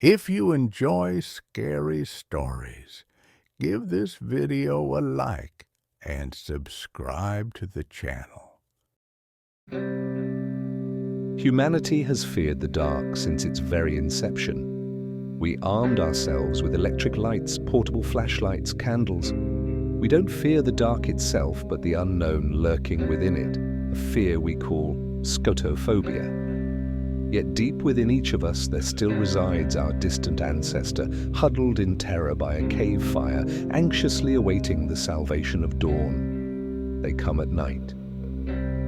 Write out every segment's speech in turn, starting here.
If you enjoy scary stories, give this video a like and subscribe to the channel. Humanity has feared the dark since its very inception. We armed ourselves with electric lights, portable flashlights, candles. We don't fear the dark itself, but the unknown lurking within it, a fear we call scotophobia. Yet deep within each of us there still resides our distant ancestor, huddled in terror by a cave fire, anxiously awaiting the salvation of dawn. They come at night.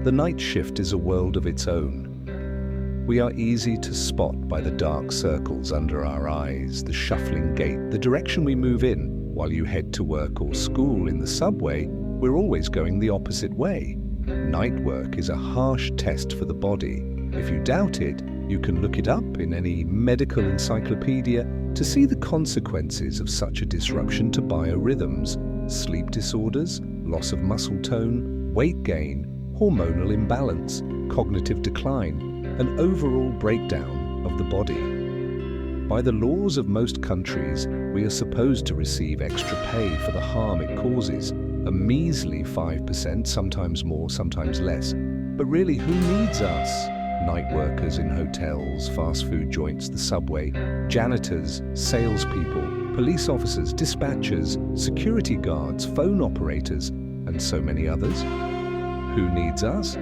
The night shift is a world of its own. We are easy to spot by the dark circles under our eyes, the shuffling gait, the direction we move in. While you head to work or school in the subway, we're always going the opposite way. Night work is a harsh test for the body. If you doubt it, you can look it up in any medical encyclopedia to see the consequences of such a disruption to biorhythms: sleep disorders, loss of muscle tone, weight gain, hormonal imbalance, cognitive decline, an overall breakdown of the body. By the laws of most countries, we are supposed to receive extra pay for the harm it causes, a measly 5%, sometimes more, sometimes less. But really, who needs us? Night workers in hotels, fast food joints, the subway, janitors, salespeople, police officers, dispatchers, security guards, phone operators, and so many others. Who needs us?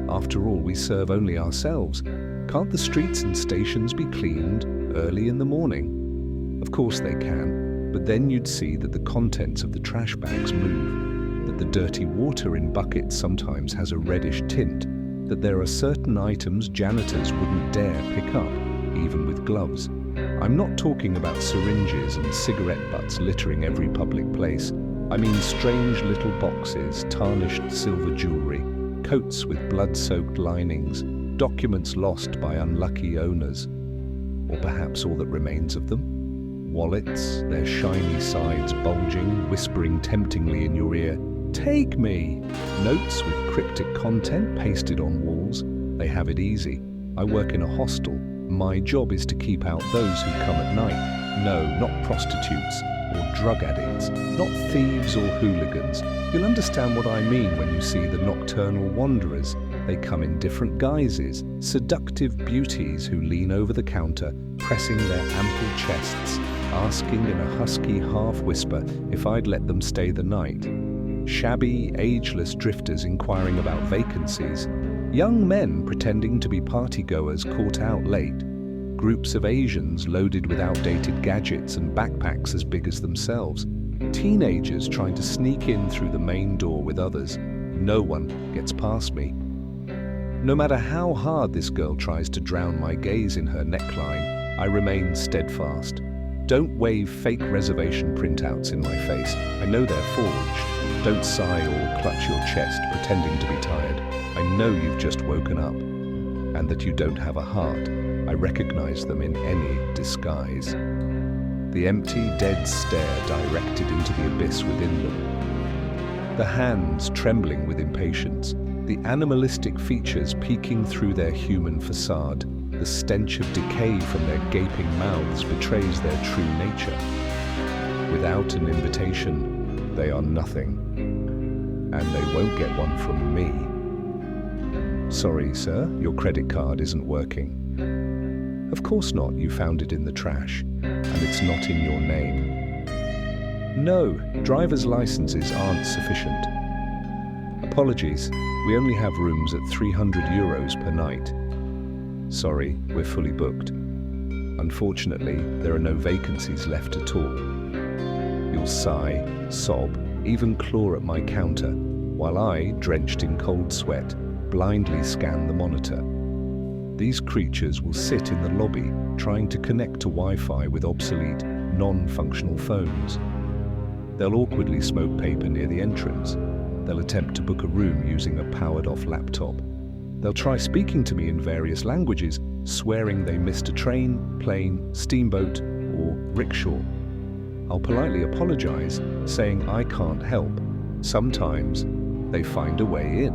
After all, we serve only ourselves. Can't the streets and stations be cleaned early in the morning? Of course they can, but then you'd see that the contents of the trash bags move, that the dirty water in buckets sometimes has a reddish tint, that there are certain items janitors wouldn't dare pick up, even with gloves. I'm not talking about syringes and cigarette butts littering every public place. I mean strange little boxes, tarnished silver jewelry, coats with blood-soaked linings, documents lost by unlucky owners, or perhaps all that remains of them. Wallets, their shiny sides bulging, whispering temptingly in your ear, "Take me!" Notes with cryptic content pasted on walls. They have it easy. I work in a hostel. My job is to keep out those who come at night. No, not prostitutes or drug addicts, not thieves or hooligans. You'll understand what I mean when you see the nocturnal wanderers. They come in different guises, seductive beauties who lean over the counter, pressing their ample chests, asking in a husky half-whisper if I'd let them stay the night. Shabby, ageless drifters inquiring about vacancies. Young men pretending to be partygoers caught out late. Groups of Asians loaded with outdated gadgets and backpacks as big as themselves. Teenagers trying to sneak in through the main door with others. No one gets past me. No matter how hard this girl tries to drown my gaze in her neckline, I remain steadfast. Don't wave fake reservation printouts in my face. I know they're forged. Don't sigh or clutch your chest, pretending to be tired. I know you've just woken up, and that you don't have a heart. I recognize them in any disguise. The empty, dead stare directed into the abyss within them. The hands trembling with impatience, the animalistic features peeking through their human facade. The stench of decay from their gaping mouths betrays their true nature. Without an invitation, they are nothing. And they won't get one from me. Sorry, sir, your credit card isn't working. Of course not, you found it in the trash, and it's not in your name. No, driver's licenses aren't sufficient. Apologies, we only have rooms at €300 per night. Sorry, we're fully booked. Unfortunately, there are no vacancies left at all. You'll sigh, sob, even claw at my counter, while I, drenched in cold sweat, blindly scan the monitor. These creatures will sit in the lobby, trying to connect to Wi-Fi with obsolete, non-functional phones. They'll awkwardly smoke paper near the entrance. They'll attempt to book a room using a powered-off laptop. They'll try speaking to me in various languages, swearing they missed a train, plane, steamboat, or rickshaw. I'll politely apologize, saying I can't help. Sometimes they find a way in.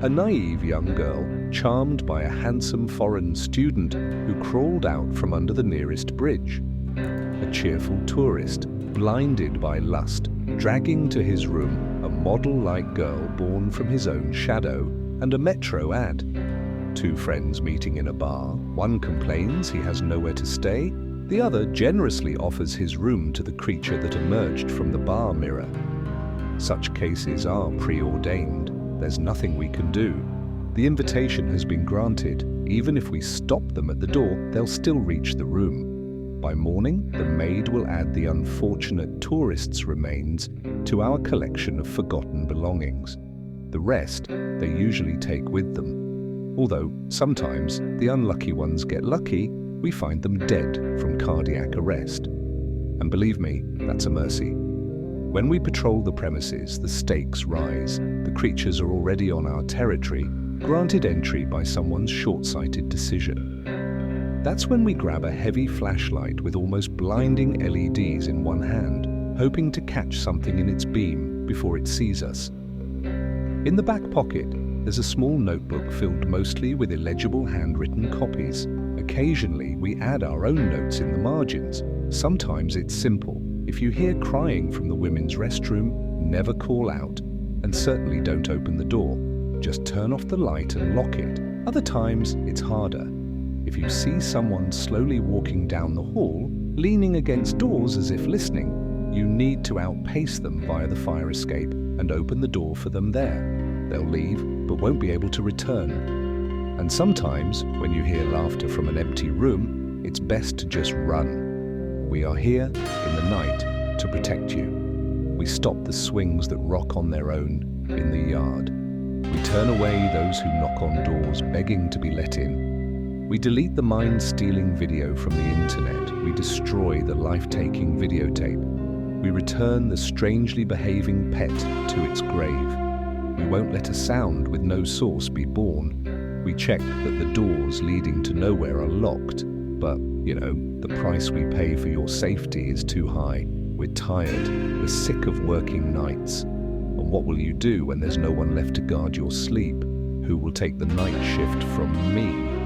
A naive young girl, charmed by a handsome foreign student who crawled out from under the nearest bridge. A cheerful tourist, blinded by lust, dragging to his room a model-like girl born from his own shadow, and a metro ad. Two friends meeting in a bar. One complains he has nowhere to stay. The other generously offers his room to the creature that emerged from the bar mirror. Such cases are preordained. There's nothing we can do. The invitation has been granted. Even if we stop them at the door, they'll still reach the room. By morning, the maid will add the unfortunate tourist's remains to our collection of forgotten belongings. The rest they usually take with them. Although sometimes the unlucky ones get lucky, we find them dead from cardiac arrest. And believe me, that's a mercy. When we patrol the premises, the stakes rise. The creatures are already on our territory, granted entry by someone's short-sighted decision. That's when we grab a heavy flashlight with almost blinding LEDs in one hand, hoping to catch something in its beam before it sees us. In the back pocket, there's a small notebook filled mostly with illegible handwritten copies. Occasionally, we add our own notes in the margins. Sometimes it's simple. If you hear crying from the women's restroom, never call out, and certainly don't open the door. Just turn off the light and lock it. Other times, it's harder. If you see someone slowly walking down the hall, leaning against doors as if listening, you need to outpace them via the fire escape and open the door for them there. They'll leave, but won't be able to return. And sometimes, when you hear laughter from an empty room, it's best to just run. We are here in the night to protect you. We stop the swings that rock on their own in the yard. We turn away those who knock on doors begging to be let in. We delete the mind-stealing video from the internet. We destroy the life-taking videotape. We return the strangely behaving pet to its grave. We won't let a sound with no source be born. We check that the doors leading to nowhere are locked. But, the price we pay for your safety is too high. We're tired. We're sick of working nights. And what will you do when there's no one left to guard your sleep? Who will take the night shift from me?